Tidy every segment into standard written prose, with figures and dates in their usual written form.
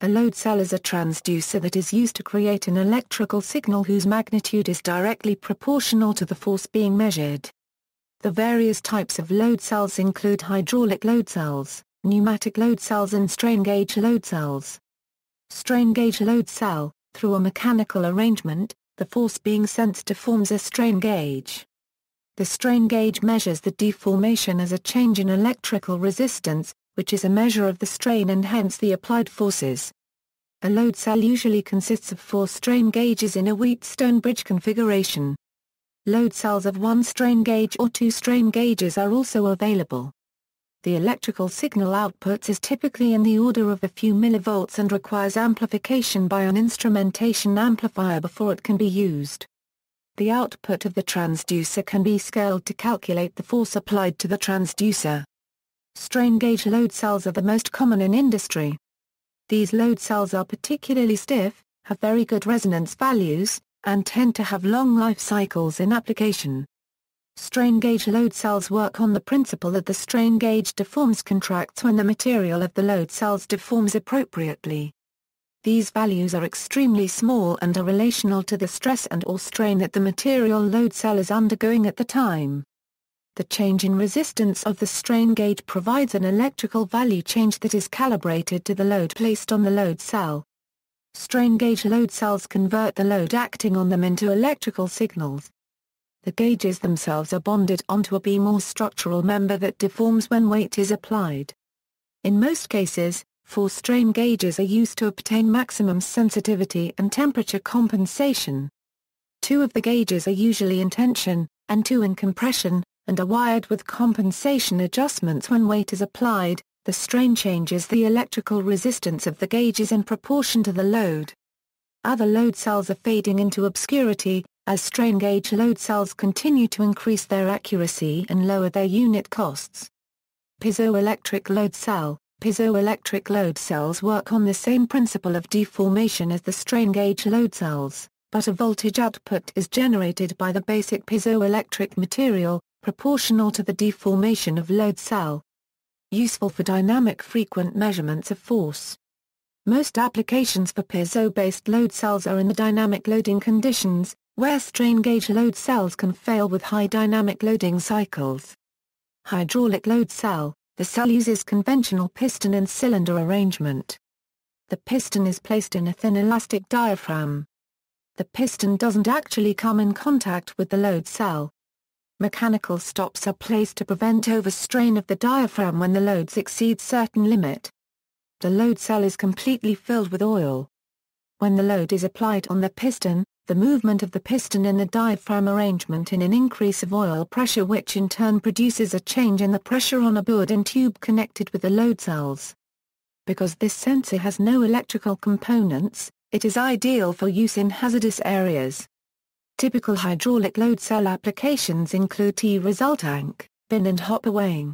A load cell is a transducer that is used to create an electrical signal whose magnitude is directly proportional to the force being measured. The various types of load cells include hydraulic load cells, pneumatic load cells and strain gauge load cells. Strain gauge load cell, through a mechanical arrangement, the force being sensed deforms a strain gauge. The strain gauge measures the deformation as a change in electrical resistance, which is a measure of the strain and hence the applied forces. A load cell usually consists of 4 strain gauges in a Wheatstone bridge configuration. Load cells of 1 strain gauge or 2 strain gauges are also available. The electrical signal output is typically in the order of a few millivolts and requires amplification by an instrumentation amplifier before it can be used. The output of the transducer can be scaled to calculate the force applied to the transducer. Strain gauge load cells are the most common in industry. These load cells are particularly stiff, have very good resonance values, and tend to have long life cycles in application. Strain gauge load cells work on the principle that the strain gauge deforms contracts when the material of the load cells deforms appropriately. These values are extremely small and are relational to the stress and/or strain that the material load cell is undergoing at the time. The change in resistance of the strain gauge provides an electrical value change that is calibrated to the load placed on the load cell. Strain gauge load cells convert the load acting on them into electrical signals. The gauges themselves are bonded onto a beam or structural member that deforms when weight is applied. In most cases, 4 strain gauges are used to obtain maximum sensitivity and temperature compensation. 2 of the gauges are usually in tension, and 2 in compression, and are wired with compensation adjustments when weight is applied. The strain changes the electrical resistance of the gauges in proportion to the load. Other load cells are fading into obscurity, as strain gauge load cells continue to increase their accuracy and lower their unit costs. Piezoelectric load cell. Piezoelectric load cells work on the same principle of deformation as the strain gauge load cells, but a voltage output is generated by the basic piezoelectric material, proportional to the deformation of load cell. Useful for dynamic frequent measurements of force. Most applications for piezo-based load cells are in the dynamic loading conditions, where strain gauge load cells can fail with high dynamic loading cycles. Hydraulic load cell. The cell uses conventional piston and cylinder arrangement. The piston is placed in a thin elastic diaphragm. The piston doesn't actually come in contact with the load cell. Mechanical stops are placed to prevent overstrain of the diaphragm when the loads exceed certain limit. The load cell is completely filled with oil. When the load is applied on the piston, the movement of the piston in the diaphragm arrangement in an increase of oil pressure which in turn produces a change in the pressure on a bourdon tube connected with the load cells. Because this sensor has no electrical components, it is ideal for use in hazardous areas. Typical hydraulic load cell applications include T-result tank, bin and hopper weighing.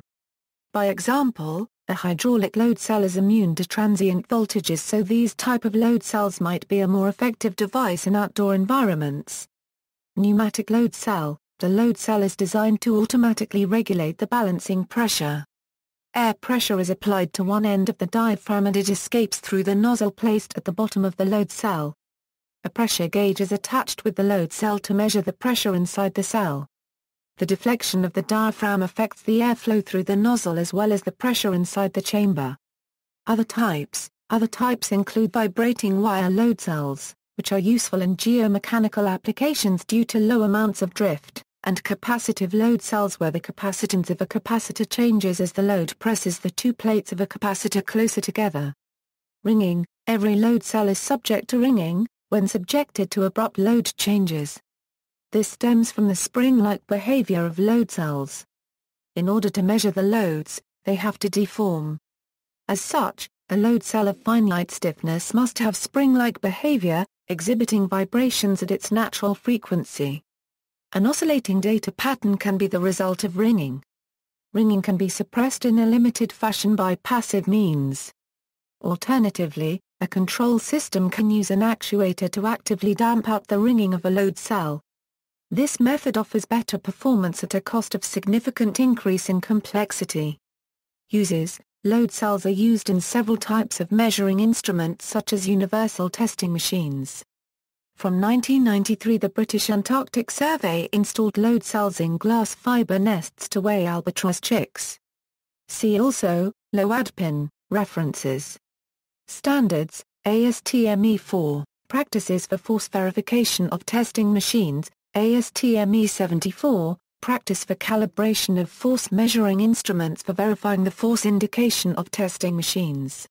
By example, a hydraulic load cell is immune to transient voltages, so these type of load cells might be a more effective device in outdoor environments. Pneumatic load cell. The load cell is designed to automatically regulate the balancing pressure. Air pressure is applied to one end of the diaphragm and it escapes through the nozzle placed at the bottom of the load cell. A pressure gauge is attached with the load cell to measure the pressure inside the cell. The deflection of the diaphragm affects the airflow through the nozzle as well as the pressure inside the chamber. Other types include vibrating wire load cells, which are useful in geomechanical applications due to low amounts of drift, and capacitive load cells where the capacitance of a capacitor changes as the load presses the 2 plates of a capacitor closer together. Ringing. Every load cell is subject to ringing, when subjected to abrupt load changes. This stems from the spring-like behavior of load cells. In order to measure the loads, they have to deform. As such, a load cell of finite stiffness must have spring-like behavior, exhibiting vibrations at its natural frequency. An oscillating data pattern can be the result of ringing. Ringing can be suppressed in a limited fashion by passive means. Alternatively, a control system can use an actuator to actively damp out the ringing of a load cell. This method offers better performance at a cost of significant increase in complexity. Uses. Load cells are used in several types of measuring instruments such as universal testing machines. From 1993 the British Antarctic Survey installed load cells in glass fiber nests to weigh albatross chicks. See also, LOAD pin, references. Standards, ASTM-E4, Practices for Force Verification of Testing Machines, ASTM-E74, Practice for Calibration of Force Measuring Instruments for Verifying the Force Indication of Testing Machines.